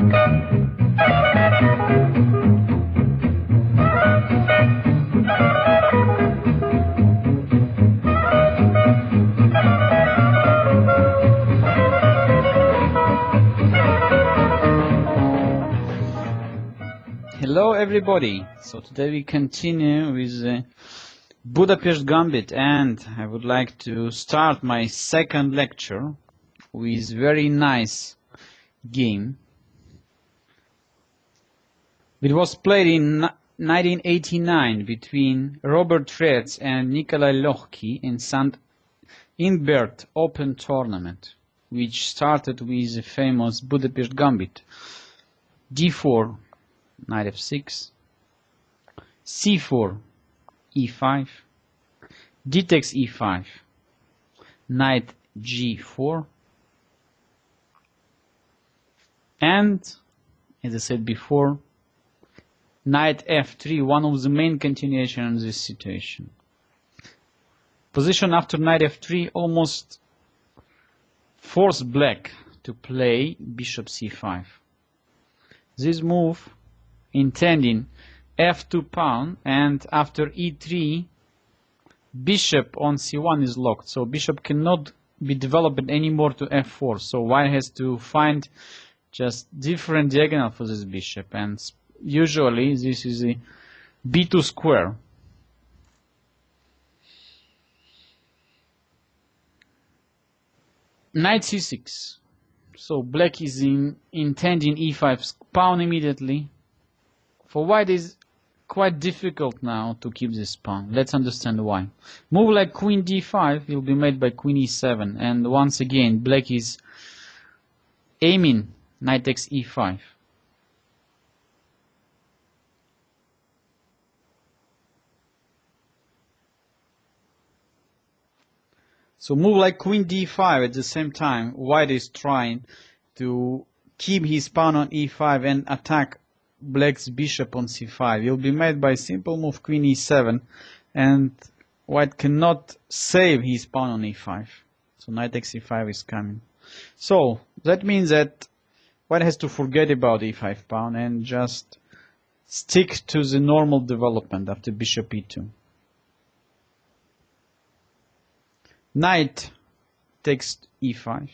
Hello everybody, so today we continue with Budapest Gambit, and I would like to start my second lecture with very nice game. It was played in 1989 between Robert Fretz and Nikolai Lohki in St. Ingbert Open Tournament, which started with the famous Budapest Gambit. d4, knight f6, c4, e5, d takes e5, knight g4, and, as I said before, knight f3, one of the main continuations in this situation. Position after knight f3 almost forced black to play bishop c5. This move intending f2 pawn, and after e3 bishop on c1 is locked, so bishop cannot be developed anymore to f4, so white has to find just different diagonal for this bishop, and usually this is a b2 square. Knight c6, so black is intending e5 pawn immediately. For white is quite difficult now to keep this pawn. Let's understand why. Move like queen d5 will be made by queen e7, and once again black is aiming knight takes e5. So move like queen d5, at the same time white is trying to keep his pawn on e5 and attack black's bishop on c5. Will be made by simple move queen e7, and white cannot save his pawn on e5. So knight takes e5 is coming. So that means that white has to forget about e5 pawn and just stick to the normal development after bishop e2. Knight takes e5.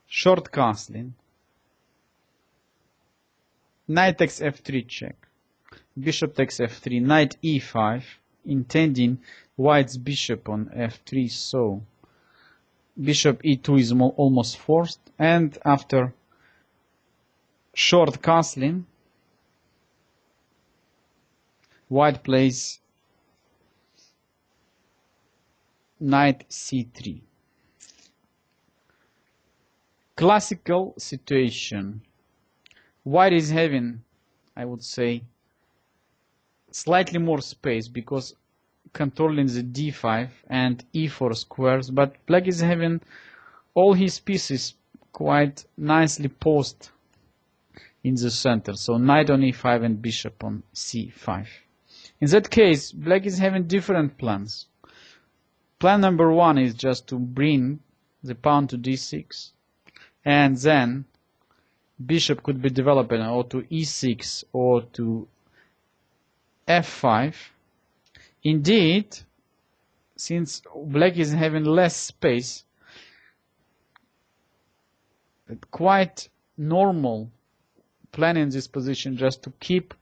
Short castling. Knight takes f3 check. Bishop takes f3. Knight e5, intending white's bishop on f3, so bishop e2 is almost forced, and after short castling white plays knight c3. Classical situation. White is having, I would say, slightly more space because controlling the d5 and e4 squares, but black is having all his pieces quite nicely posed in the center, so knight on e5 and bishop on c5. In that case, black is having different plans. Plan number one is just to bring the pawn to d6, and then bishop could be developed or to e6 or to f5. Indeed, since black is having less space, quite normal plan in this position just to keep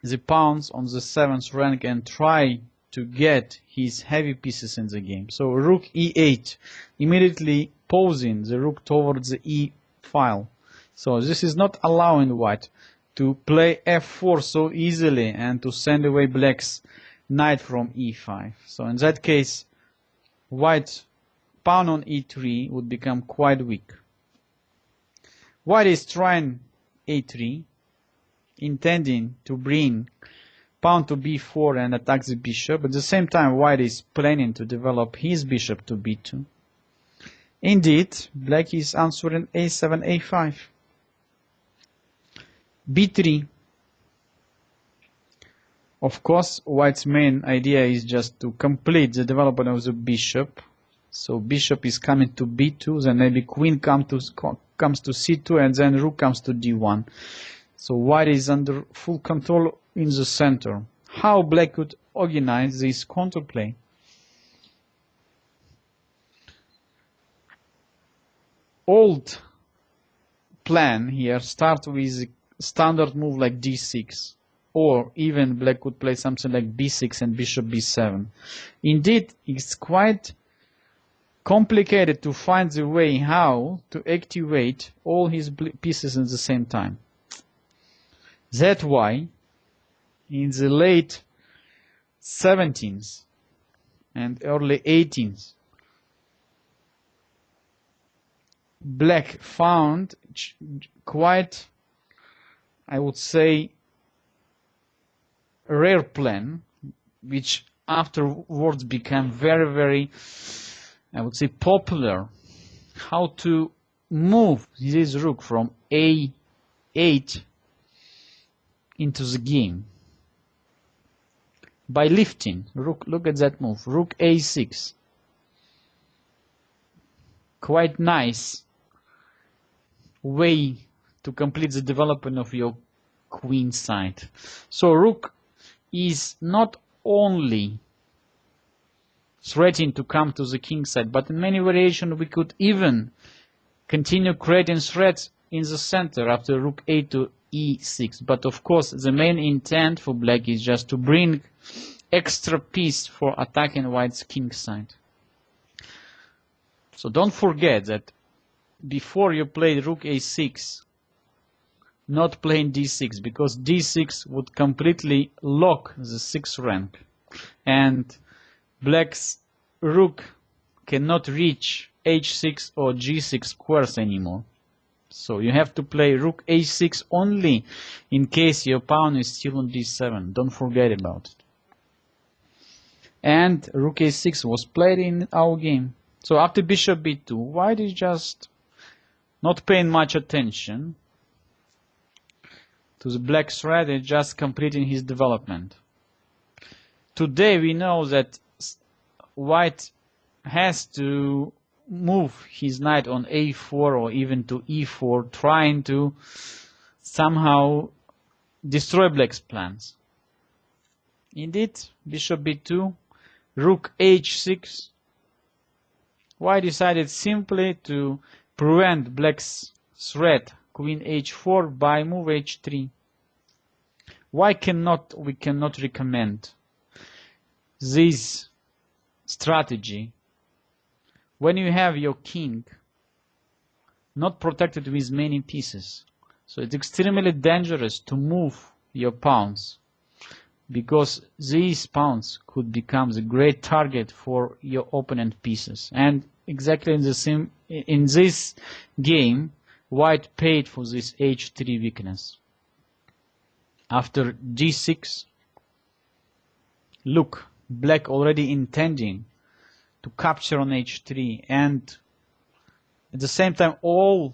the pawns on the 7th rank and try to get his heavy pieces in the game. So rook e8, immediately posing the rook towards the e file. So this is not allowing white to play f4 so easily and to send away black's knight from e5. So in that case, white pawn on e3 would become quite weak. White is trying a3, intending to bring pawn to b4 and attack the bishop. At the same time, white is planning to develop his bishop to b2. Indeed, black is answering a7, a5. b3. Of course, white's main idea is just to complete the development of the bishop So bishop is coming to b2, then maybe queen comes to c2, and then rook comes to d1. So white is under full control in the center. How black could organize this counterplay? Old plan here starts with a standard move like d6, or even black could play something like b6 and bishop b7. Indeed, it's quite complicated to find the way how to activate all his pieces at the same time. That's why in the late 17th and early 18th, black found quite, I would say, a rare plan, which afterwards became very, very, I would say, popular. How to move this rook from a8 into the game by lifting rook. Look at that move, rook a6. Quite nice way to complete the development of your queen side. So rook is not only threatening to come to the king side, but in many variations we could even continue creating threats in the center after rook a to e6. But of course the main intent for black is just to bring extra piece for attacking white's king side. So don't forget that before you play rook a6, not playing d6, because d6 would completely lock the 6th rank, and black's rook cannot reach h6 or g6 squares anymore. So you have to play rook a6 only in case your pawn is still on d7. Don't forget about it. And rook a6 was played in our game. So after bishop b2, white is just not paying much attention to the black threat, and just completing his development. Today we know that white has to move his knight on a4 or even to e4, trying to somehow destroy black's plans. Indeed, bishop b2, rook h6. White decided simply to prevent black's threat, queen h4, by move h3. Why we cannot recommend this strategy when you have your king not protected with many pieces? So it's extremely dangerous to move your pawns, because these pawns could become the great target for your opponent pieces. And exactly in this game, white paid for this h3 weakness. After g6, look, black already intending to capture on h3, and at the same time all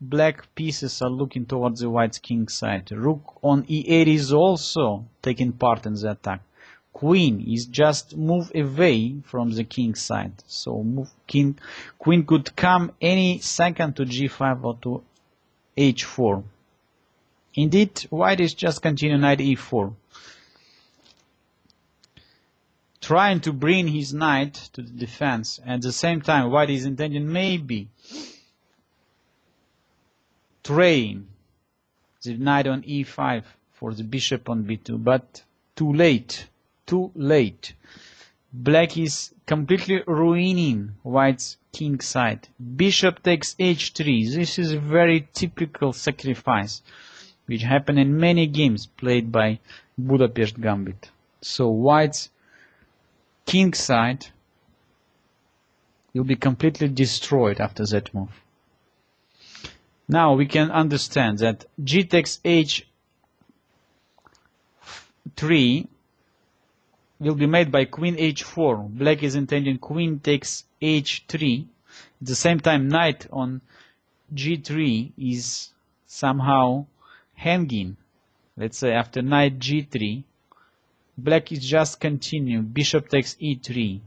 black pieces are looking towards the white's king side. Rook on e8 is also taking part in the attack. Queen is just move away from the king side. So queen could come any second to g5 or to h4. Indeed, white is just continuing knight e4, trying to bring his knight to the defense. At the same time, white is intending maybe traying the knight on e5 for the bishop on b2, but too late. Too late. Black is completely ruining white's king side. Bishop takes h3. This is a very typical sacrifice which happened in many games played by Budapest Gambit. So white's king side will be completely destroyed after that move. Now we can understand that g takes h3 will be made by queen h4. Black is intending queen takes h3. At the same time, knight on g3 is somehow hanging. Let's say after knight g3, black is just continuing. Bishop takes e3.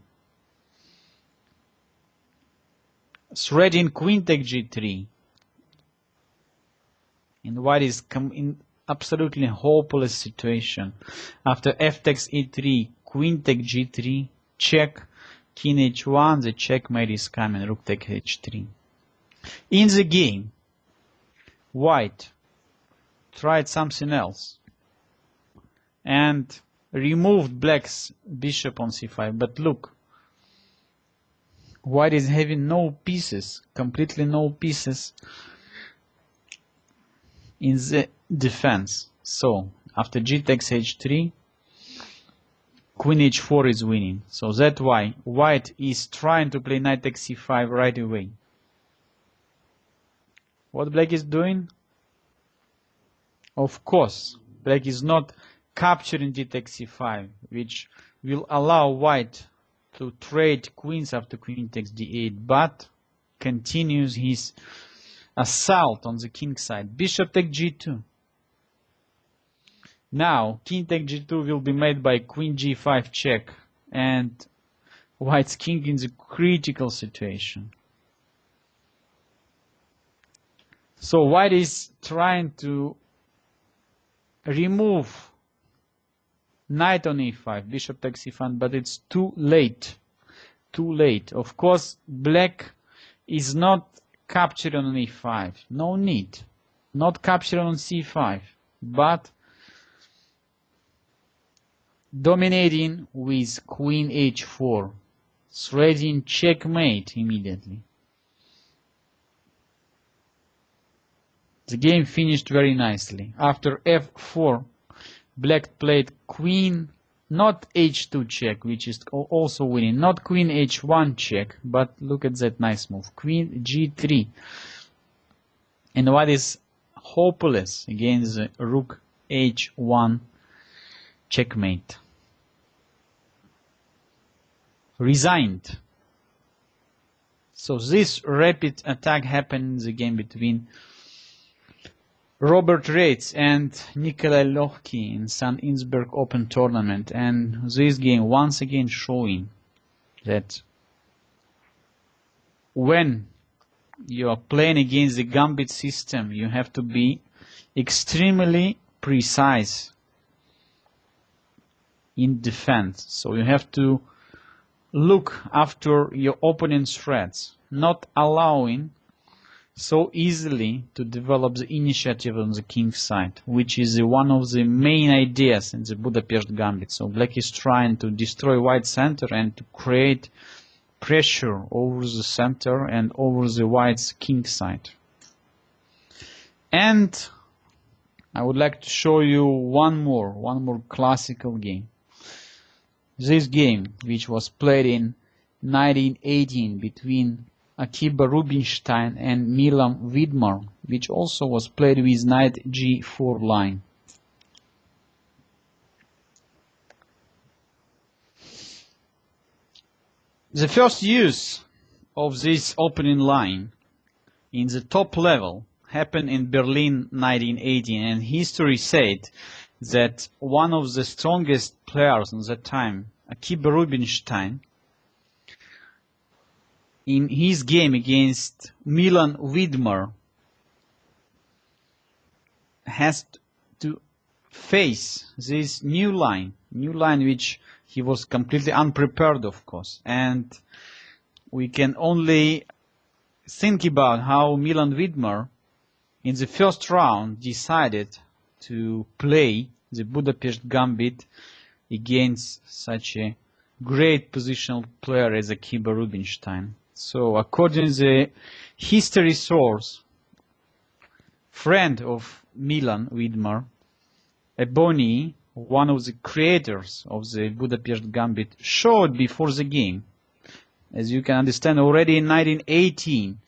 threading queen take g3. And white is in absolutely hopeless situation. After f takes e3, queen take g3, check, king h1, the checkmate is coming, rook take h3. In the game, white tried something else and removed black's bishop on c5, but look, white is having no pieces, completely no pieces in the defense. So after g takes h3, queen h4 is winning. So that's why white is trying to play knight takes c5 right away. What black is doing? Of course, black is not capturing d takes c5, which will allow white to trade queens after queen takes d8, but continues his assault on the king side. Bishop take g2. Now, king take g2 will be made by queen g5 check, and white's king in the critical situation. So white is trying to remove knight on e5, bishop takes e5, but it's too late. Too late. Of course, black is not captured on e5. No need. Not captured on c5, but dominating with queen h4, threading checkmate immediately. The game finished very nicely. After f4, black played queen, not h2 check, which is also winning, not queen h1 check, but look at that nice move, queen g3. And what is hopeless against the rook h1 checkmate. Resigned. So this rapid attack happened in the game between Robert Reitz and Nikolai Lohki in St. Innsbruck Open Tournament, and this game once again showing that when you are playing against the Gambit system, you have to be extremely precise in defense. So you have to look after your opponent's threats, not allowing so easily to develop the initiative on the king's side, which is one of the main ideas in the Budapest Gambit. So black is trying to destroy white center and to create pressure over the center and over the white's king side. And I would like to show you one more classical game. This game, which was played in 1918 between Akiba Rubinstein and Milan Vidmar, which also was played with knight g4 line. The first use of this opening line in the top level happened in Berlin 1918, and history said that one of the strongest players at that time, Akiba Rubinstein, in his game against Milan Vidmar, has to face this new line which he was completely unprepared, of course. And we can only think about how Milan Vidmar in the first round decided to play the Budapest Gambit against such a great positional player as Akiba Rubinstein. So according to the history source, friend of Milan Vidmar, Ebony, one of the creators of the Budapest Gambit, showed before the game. As you can understand, already in 1918,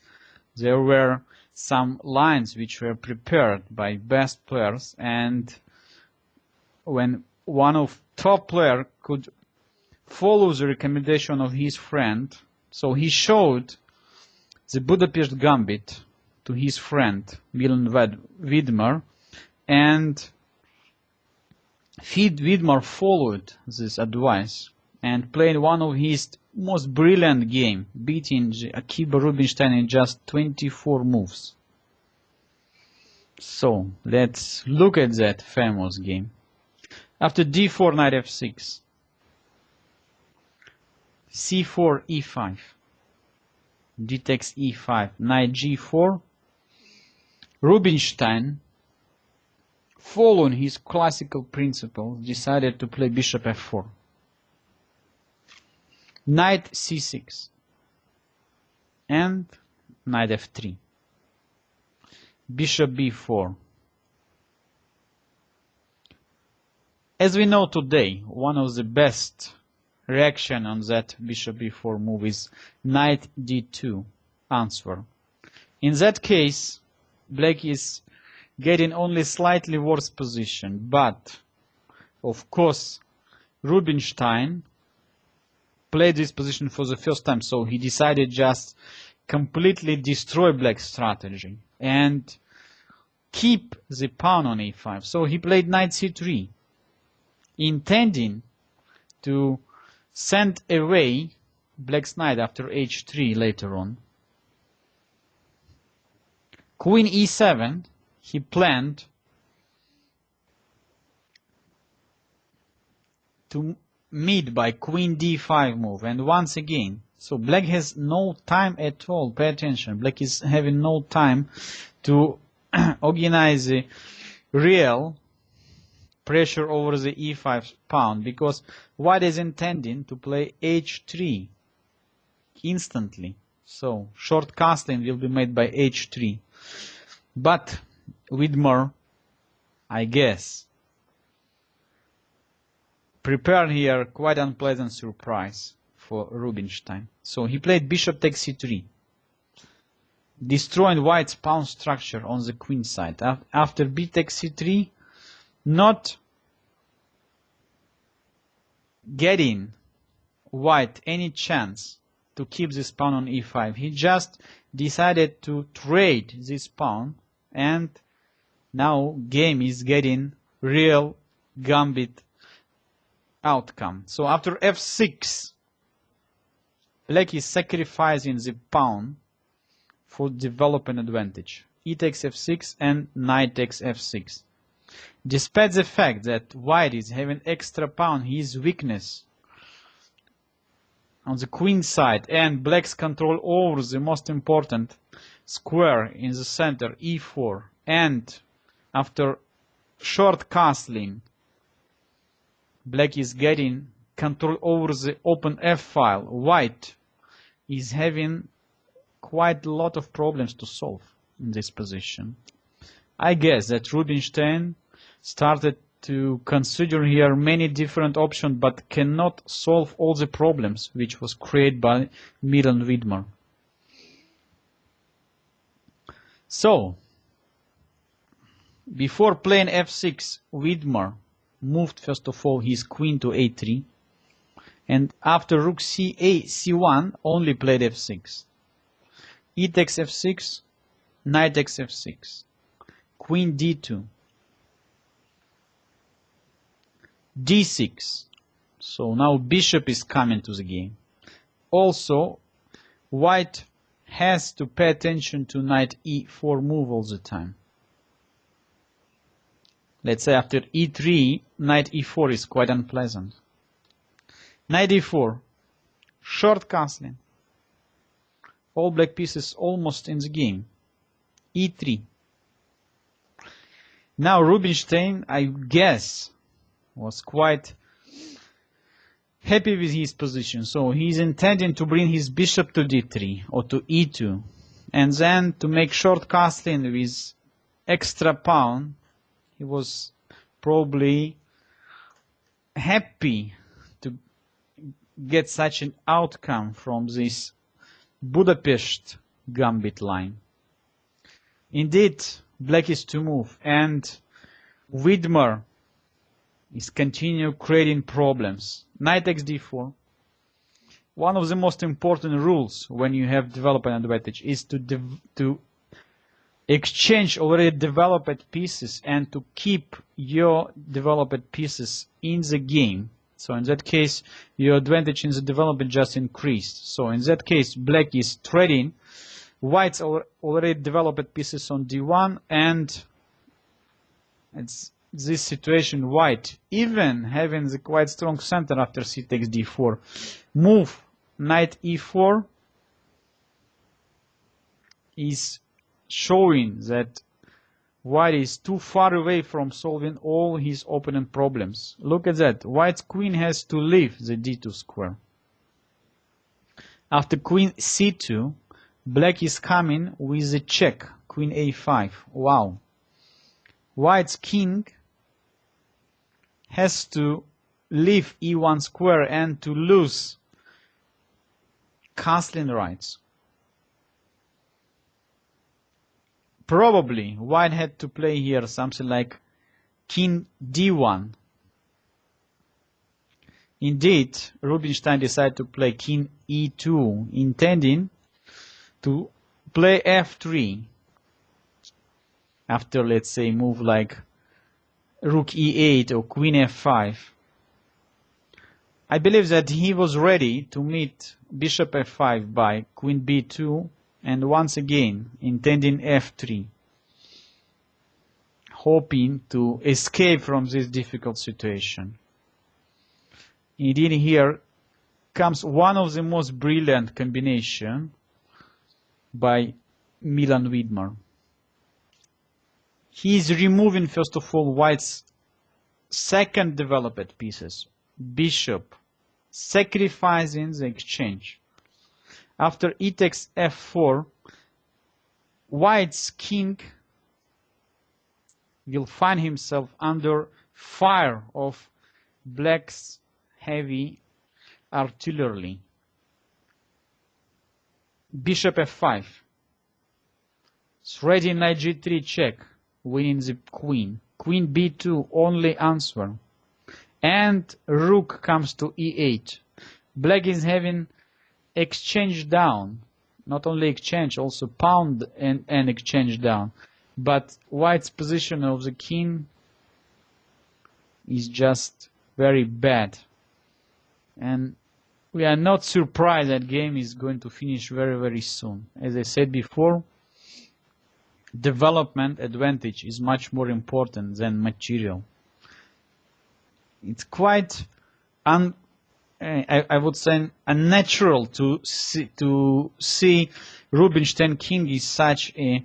there were some lines which were prepared by best players, and when one of top player could follow the recommendation of his friend, so he showed the Budapest Gambit to his friend Milan Vidmar, and Vidmar followed this advice and played one of his most brilliant game, beating Akiba Rubinstein in just 24 moves. So let's look at that famous game. After d4, knight f6, c4, e5, d takes e5, knight g4. Rubinstein, following his classical principles, decided to play bishop f4. Knight c6 and knight f3. Bishop b4. As we know today, one of the best reaction on that bishop b4 move is knight d2 answer. In that case, black is getting only slightly worse position, but of course Rubinstein played this position for the first time, so he decided just completely destroy black's strategy and keep the pawn on e5. So he played knight c3, intending to send away black's knight after h3 later on. Queen e7, he planned to meet by queen d5 move, and once again, so black has no time at all. Pay attention, black is having no time to organize the real pressure over the e5 pawn, because white is intending to play h3 instantly. So short castling will be made by h3. But Widmer, I guess, prepared here quite unpleasant surprise for Rubinstein. So he played bishop takes c3, destroying white's pawn structure on the queen side. After b takes c3, not getting white any chance to keep this pawn on e5. He just decided to trade this pawn, and now game is getting real gambit outcome. So after f6, black is sacrificing the pawn for development advantage. E takes f6 and knight takes f6. Despite the fact that white is having extra pawn, his weakness on the queen side and black's control over the most important square in the center, e4, and after short castling, black is getting control over the open f file. White is having quite a lot of problems to solve in this position. I guess that Rubinstein started to consider here many different options, but cannot solve all the problems which was created by Milan Widmer. So, before playing f6, Widmer moved first of all his queen to a3, and after rook c1 only played f6. E takes f6, knight takes f6, queen d2, d6. So now bishop is coming to the game. Also, white has to pay attention to knight e4 move all the time. Let's say after e3, knight e4 is quite unpleasant. Knight e4, short castling. All black pieces almost in the game. e3. Now Rubinstein, I guess, was quite happy with his position. So he's intending to bring his bishop to d3 or to e2, and then to make short castling with extra pawn. He was probably happy to get such an outcome from this Budapest gambit line. Indeed, black is to move, and Widmer is continue creating problems. Knight takes d4. One of the most important rules when you have development advantage is to exchange already developed pieces and to keep your developed pieces in the game. So in that case, your advantage in the development just increased. So in that case, black is trading. White's already developed pieces on d1, and it's this situation, white, even having the quite strong center after c takes d4, move knight e4 is showing that white is too far away from solving all his opponent problems. Look at that. White's queen has to leave the d2 square. After queen c2, black is coming with a check, queen a5. Wow. White's king has to leave e1 square and to lose castling rights. Probably white had to play here something like king d1. Indeed, Rubinstein decided to play king e2, intending to play f3 after, let's say, move like rook e8 or queen f5. I believe that he was ready to meet bishop f5 by queen b2 and once again intending f3, hoping to escape from this difficult situation. Indeed, here comes one of the most brilliant combinations by Milan Widmer. He is removing, first of all, white's second developed pieces, bishop, sacrificing the exchange. After e takes f4, white's king will find himself under fire of black's heavy artillery. Bishop f5. Ready knight g3 check, winning the queen. Queen b2 only answer. And rook comes to e8. Black is having exchange down. Not only exchange, also pawn and exchange down. But white's position of the king is just very bad. And we are not surprised that game is going to finish very, very soon. As I said before, development advantage is much more important than material. It's quite, I would say, unnatural to see Rubinstein king is such a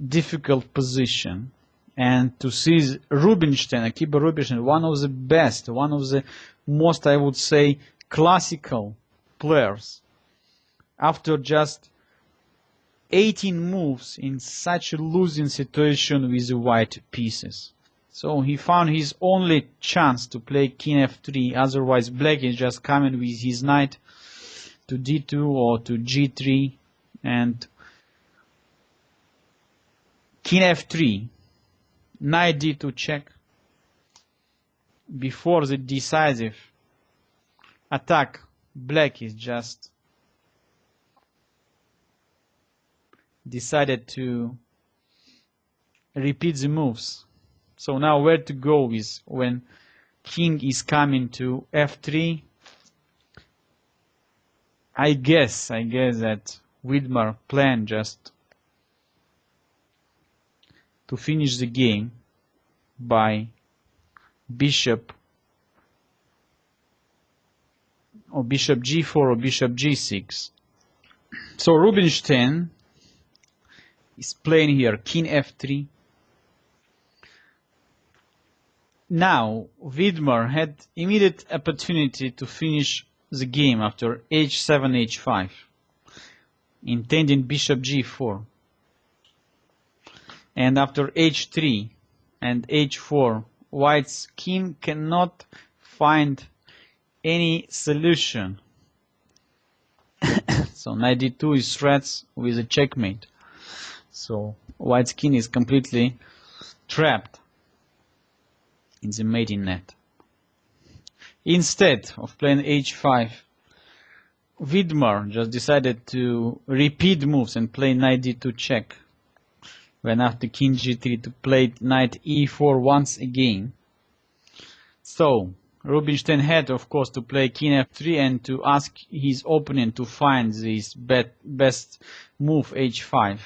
difficult position, and to see Rubinstein, Akiba Rubinstein, one of the best, one of the most, I would say, classical players, after just 18 moves in such a losing situation with the white pieces. So he found his only chance to play king f3, otherwise black is just coming with his knight to d2 or to g3, and king f3, knight d2 check. Before the decisive attack, black is just decided to repeat the moves. So now where to go is when king is coming to f3. I guess that Widmer planned just to finish the game by bishop or bishop g4 or bishop g6. So Rubinstein is playing here king f3. Now Widmer had immediate opportunity to finish the game after h7 h5, intending bishop g4, and after h3 and h4 white's king cannot find any solution. So knight d2 is threats with a checkmate. So white's king is completely trapped in the mating net. Instead of playing h5, Widmer just decided to repeat moves and play knight d2 check, when after king g3 to play knight e4 once again. So Rubinstein had, of course, to play king f3 and to ask his opponent to find this best move h5,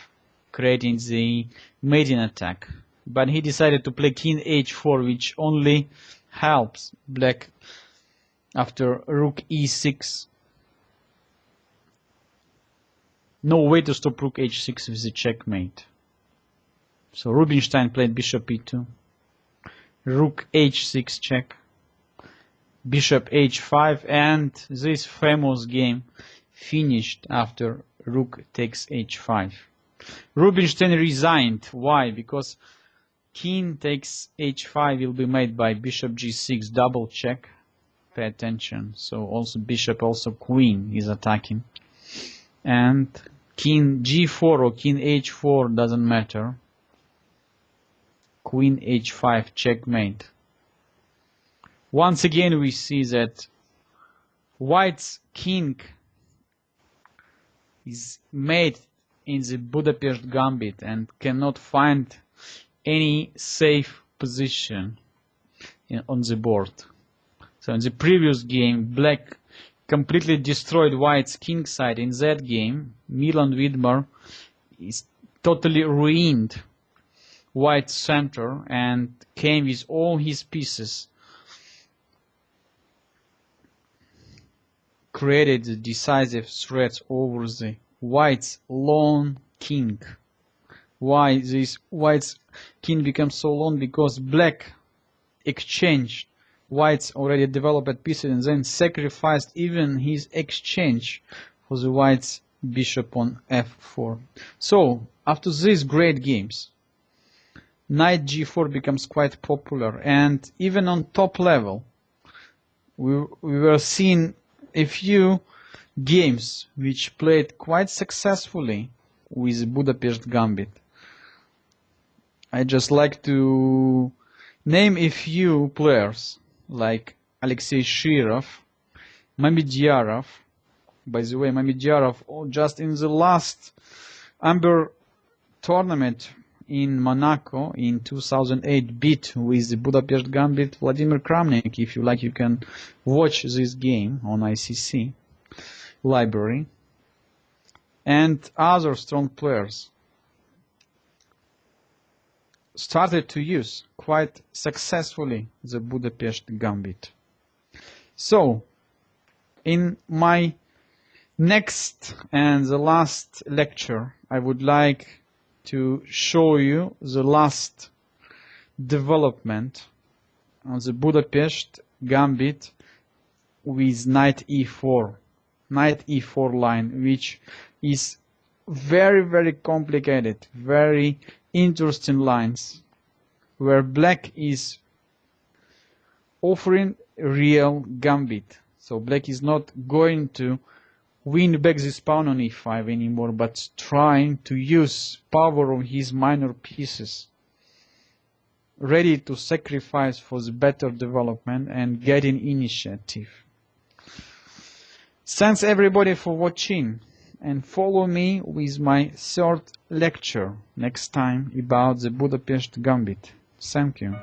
creating the maiden attack. But he decided to play king h4, which only helps black after rook e6. No way to stop rook h6 with the checkmate. So Rubinstein played bishop e2, rook h6 check, bishop h5, and this famous game finished after rook takes h5. Rubinstein resigned. Why? Because king takes h5 will be made by bishop g6, double check. Pay attention. So also bishop, also queen is attacking. And king g4 or king h4 doesn't matter. Queen h5 checkmate. Once again we see that white's king is made in the Budapest Gambit and cannot find any safe position on the board. So in the previous game, black completely destroyed white's king side. In that game, Milan Widmer is totally ruined white's center and came with all his pieces, created the decisive threats over the white's lone king. Why this white's king becomes so long? Because black exchanged white's already developed pieces and then sacrificed even his exchange for the white's bishop on f4. So after these great games, knight g4 becomes quite popular, and even on top level we were seeing a few games which played quite successfully with Budapest Gambit. I just like to name a few players like Alexei Shirov, Mamedyarov. By the way, Mamedyarov just in the last Amber tournament in Monaco in 2008 beat with the Budapest Gambit Vladimir Kramnik. If you like, you can watch this game on ICC library. And other strong players started to use quite successfully the Budapest Gambit. So in my next and the last lecture, I would like to show you the last development on the Budapest Gambit with knight e4 line, which is very complicated, very interesting lines, where black is offering real gambit. So black is not going to win back this pawn on e5 anymore, but trying to use power on his minor pieces, ready to sacrifice for the better development and getting initiative. Thanks everybody for watching, and follow me with my third lecture next time about the Budapest Gambit. Thank you.